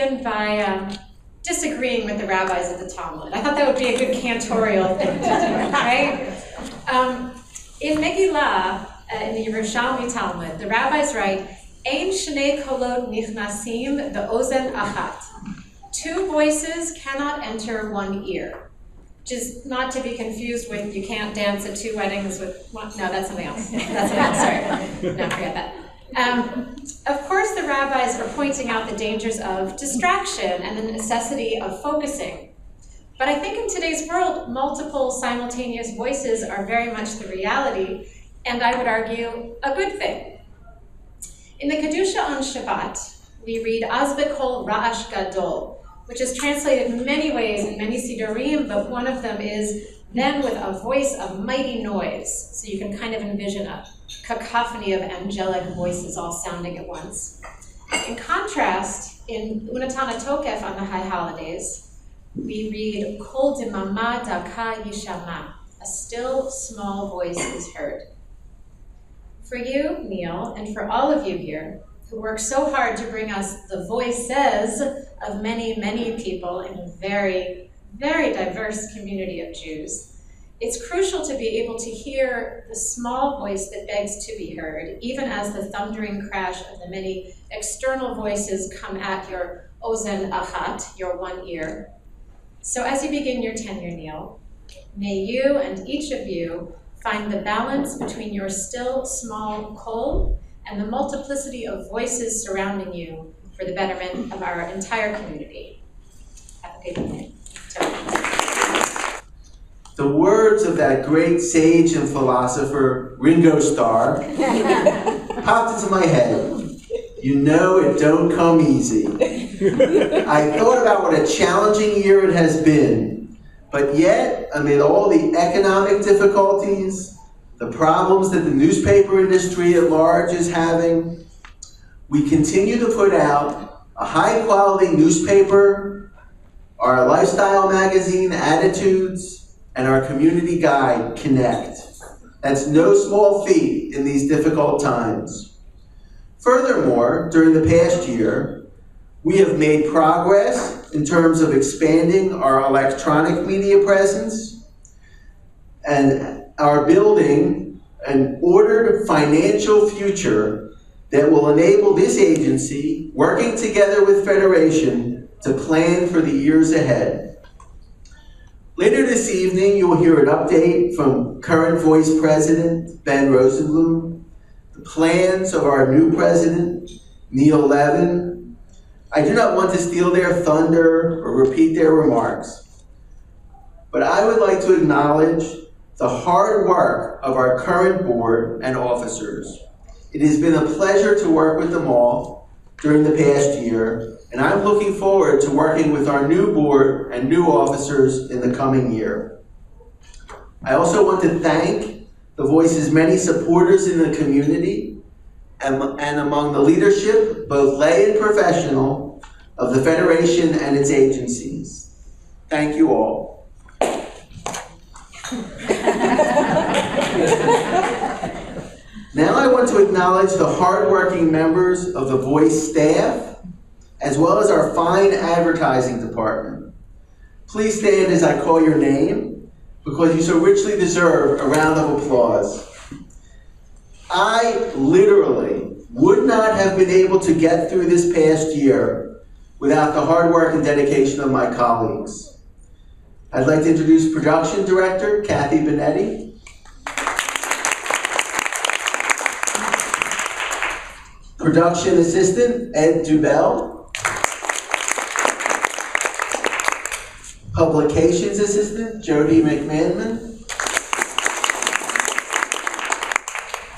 begin by disagreeing with the rabbis of the Talmud. I thought that would be a good cantorial thing to do, right? In Megillah, in the Yerushalmi Talmud, the rabbis write, Ein shnei kolot nichnasim be'ozen achat. Two voices cannot enter one ear. Which is not to be confused with you can't dance at two weddings with one. No, that's something else. That's something else, sorry. No, forget that. Of course, the rabbis are pointing out the dangers of distraction and the necessity of focusing. But I think in today's world, multiple simultaneous voices are very much the reality, and I would argue, a good thing. In the Kedusha on Shabbat, we read Az b'kol ra'ash gadol, which is translated in many ways in many sidurim, but one of them is then with a voice of mighty noise. So you can kind of envision a cacophony of angelic voices all sounding at once. In contrast, in Unatana Tokef on the high holidays, we read Kol dimama daka yishama, a still small voice is heard. For you, Neil, and for all of you here, who work so hard to bring us the voices of many, many people in a very, very diverse community of Jews, it's crucial to be able to hear the small voice that begs to be heard, even as the thundering crash of the many external voices come at your ozen achat, your one ear. So as you begin your tenure, Neil, may you and each of you find the balance between your still small kol and the multiplicity of voices surrounding you for the betterment of our entire community. Have a good evening. The words of that great sage and philosopher, Ringo Starr, popped into my head. You know it don't come easy. I thought about what a challenging year it has been, but yet, amid all the economic difficulties, the problems that the newspaper industry at large is having, we continue to put out a high-quality newspaper, our lifestyle magazine, Attitudes, and our community guide, Connect. That's no small feat in these difficult times. Furthermore, during the past year, we have made progress in terms of expanding our electronic media presence and are building an ordered financial future that will enable this agency, working together with Federation, to plan for the years ahead. Later this evening, you will hear an update from current Voice President Ben Rosenblum, the plans of our new president, Neil Levin. I do not want to steal their thunder or repeat their remarks, but I would like to acknowledge the hard work of our current board and officers. It has been a pleasure to work with them all during the past year, and I'm looking forward to working with our new board and new officers in the coming year. I also want to thank the Voice's many supporters in the community and among the leadership, both lay and professional, of the Federation and its agencies. Thank you all. Now I want to acknowledge the hardworking members of the Voice staff, as well as our fine advertising department. Please stand as I call your name, because you so richly deserve a round of applause. I literally would not have been able to get through this past year without the hard work and dedication of my colleagues. I'd like to introduce Production Director Kathy Benetti, Production Assistant Ed Dubell, Publications Assistant Jody McMahon,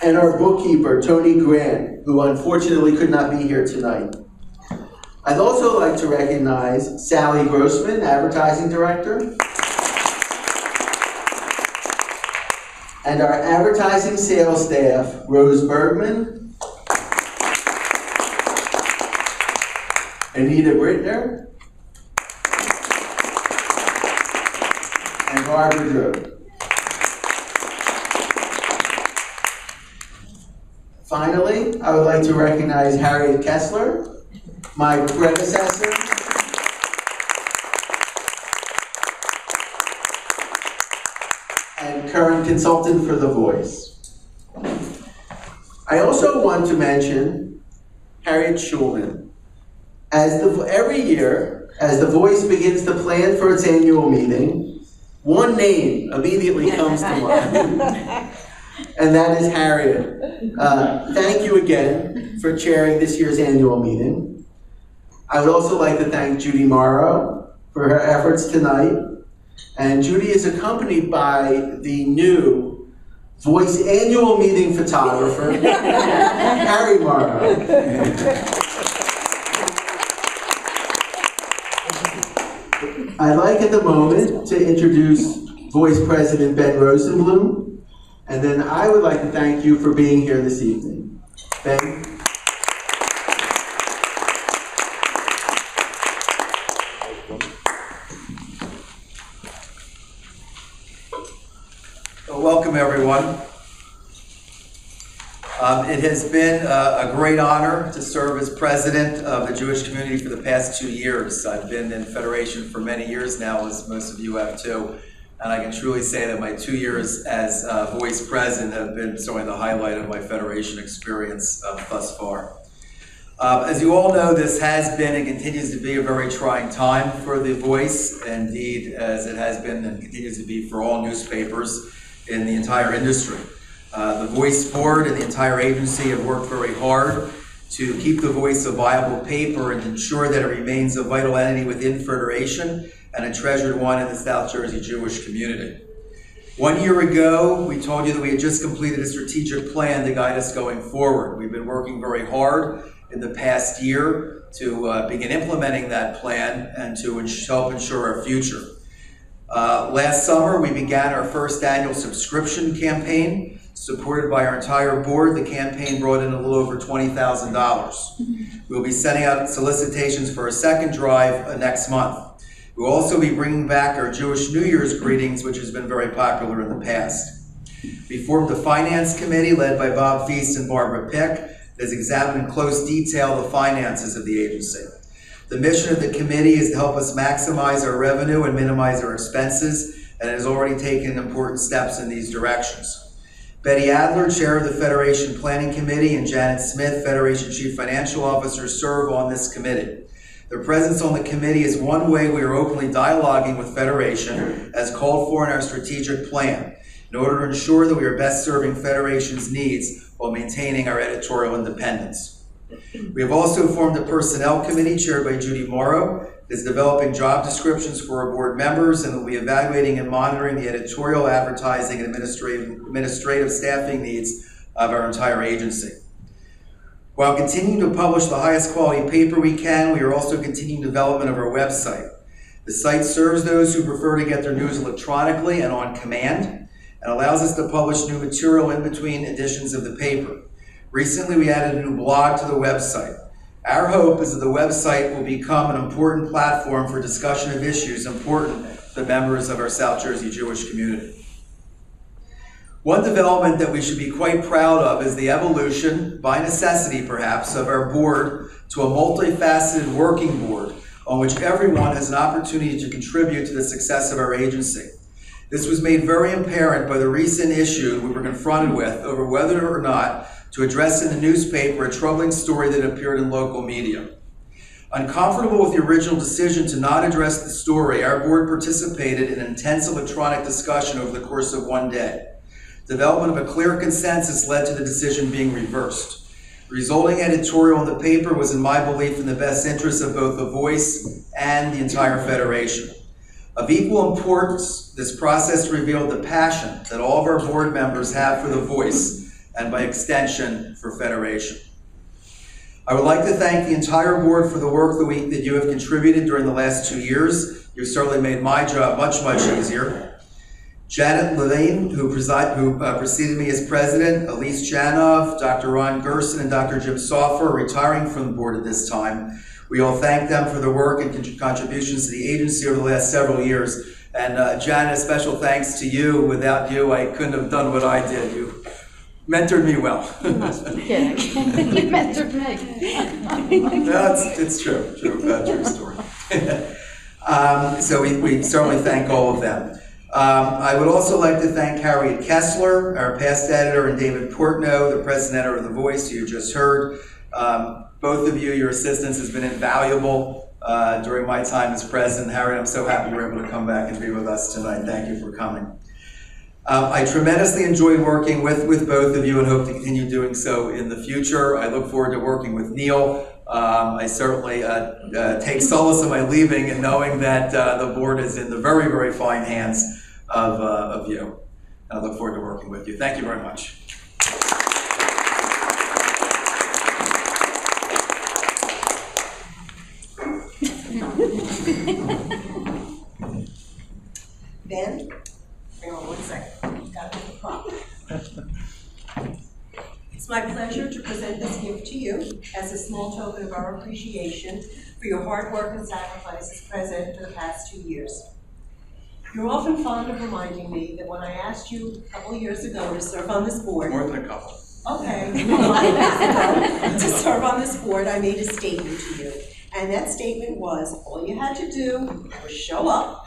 and our bookkeeper Tony Grant, who unfortunately could not be here tonight. I'd also like to recognize Sally Grossman, Advertising Director, and our advertising sales staff, Rose Bergman, Anita Brittner, and Barbara Drew. Finally, I would like to recognize Harriet Kessler, my predecessor, consultant for The Voice. I also want to mention Harriet Schulman. Every year, as The Voice begins to plan for its annual meeting, one name immediately comes to mind, and that is Harriet. Thank you again for chairing this year's annual meeting. I would also like to thank Judy Morrow for her efforts tonight. And Judy is accompanied by the new Voice annual meeting photographer, Harry Morrow. I'd like at the moment to introduce Voice President Ben Rosenblum, and then I would like to thank you for being here this evening. Ben? Welcome, everyone. It has been a great honor to serve as president of the Jewish community for the past 2 years. I've been in Federation for many years now, as most of you have too, and I can truly say that my 2 years as Voice president have been certainly the highlight of my Federation experience thus far. As you all know, this has been and continues to be a very trying time for the Voice, indeed, as it has been and continues to be for all newspapers in the entire industry. The Voice Board and the entire agency have worked very hard to keep the Voice a viable paper and ensure that it remains a vital entity within Federation and a treasured one in the South Jersey Jewish community. 1 year ago, we told you that we had just completed a strategic plan to guide us going forward. We've been working very hard in the past year to begin implementing that plan and to help ensure our future. Last summer, we began our first annual subscription campaign. Supported by our entire board, the campaign brought in a little over $20,000. We'll be sending out solicitations for a second drive next month. We'll also be bringing back our Jewish New Year's greetings, which has been very popular in the past. We formed a finance committee led by Bob Feast and Barbara Pick that has examined in close detail the finances of the agency. The mission of the committee is to help us maximize our revenue and minimize our expenses, and it has already taken important steps in these directions. Betty Adler, chair of the Federation Planning Committee, and Janet Smith, Federation Chief Financial Officer, serve on this committee. Their presence on the committee is one way we are openly dialoguing with Federation, as called for in our strategic plan, in order to ensure that we are best serving Federation's needs while maintaining our editorial independence. We have also formed a personnel committee chaired by Judy Morrow that is developing job descriptions for our board members and will be evaluating and monitoring the editorial, advertising, and administrative staffing needs of our entire agency. While continuing to publish the highest quality paper we can, we are also continuing development of our website. The site serves those who prefer to get their news electronically and on command, and allows us to publish new material in between editions of the paper. Recently, we added a new blog to the website. Our hope is that the website will become an important platform for discussion of issues important to the members of our South Jersey Jewish community. One development that we should be quite proud of is the evolution, by necessity perhaps, of our board to a multifaceted working board on which everyone has an opportunity to contribute to the success of our agency. This was made very apparent by the recent issue we were confronted with over whether or not to address in the newspaper a troubling story that appeared in local media. Uncomfortable with the original decision to not address the story, our board participated in an intense electronic discussion over the course of one day. Development of a clear consensus led to the decision being reversed. The resulting editorial in the paper was, in my belief, in the best interest of both the Voice and the entire Federation. Of equal importance, this process revealed the passion that all of our board members have for the Voice, and by extension, for Federation. I would like to thank the entire board for the work that you have contributed during the last 2 years. You've certainly made my job much, much easier. Janet Levine, who preceded me as president, Elise Janov, Dr. Ron Gerson, and Dr. Jim Soffer are retiring from the board at this time. We all thank them for their work and contributions to the agency over the last several years. And Janet, a special thanks to you. Without you, I couldn't have done what I did. You mentored me well. You must be kidding. You mentored me. No, it's true. True story. So we certainly thank all of them. I would also like to thank Harriet Kessler, our past editor, and David Portnow, the present editor of The Voice, who you just heard. Both of you, your assistance has been invaluable during my time as president. Harriet, I'm so happy you were able to come back and be with us tonight. Thank you for coming. I tremendously enjoyed working with both of you and hope to continue doing so in the future. I look forward to working with Neil. I certainly take solace in my leaving and knowing that the board is in the very, very fine hands of you. I look forward to working with you. Thank you very much. Ben, hang on 1 second. Got to get the prop. It's my pleasure to present this gift to you as a small token of our appreciation for your hard work and sacrifice as president for the past 2 years. You're often fond of reminding me that when I asked you a couple of years ago to serve on this board— More than a couple. Okay, to serve on this board, I made a statement to you. And that statement was, all you had to do was show up,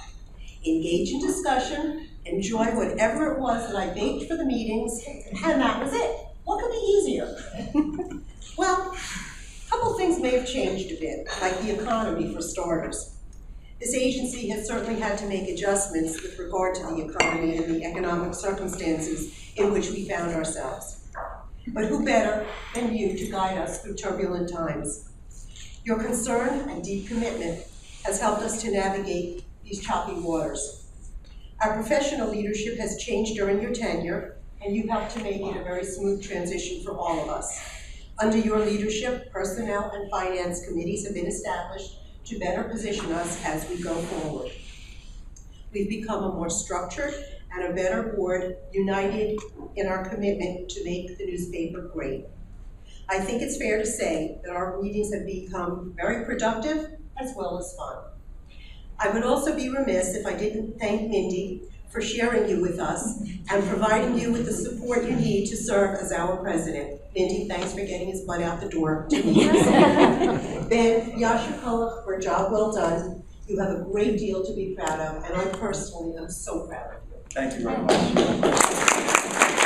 engage in discussion, enjoy whatever it was that I baked for the meetings, and that was it. What could be easier? Well, a couple things may have changed a bit, like the economy for starters. This agency has certainly had to make adjustments with regard to the economy and the economic circumstances in which we found ourselves. But who better than you to guide us through turbulent times? Your concern and deep commitment has helped us to navigate these choppy waters. Our professional leadership has changed during your tenure, and you helped to make it a very smooth transition for all of us. Under your leadership, personnel and finance committees have been established to better position us as we go forward. We've become a more structured and a better board, united in our commitment to make the newspaper great. I think it's fair to say that our meetings have become very productive as well as fun. I would also be remiss if I didn't thank Mindy for sharing you with us and providing you with the support you need to serve as our president. Mindy, thanks for getting his butt out the door to meet us. Ben, Yasha Kolach, for a job well done. You have a great deal to be proud of, and I personally am so proud of you. Thank you very much.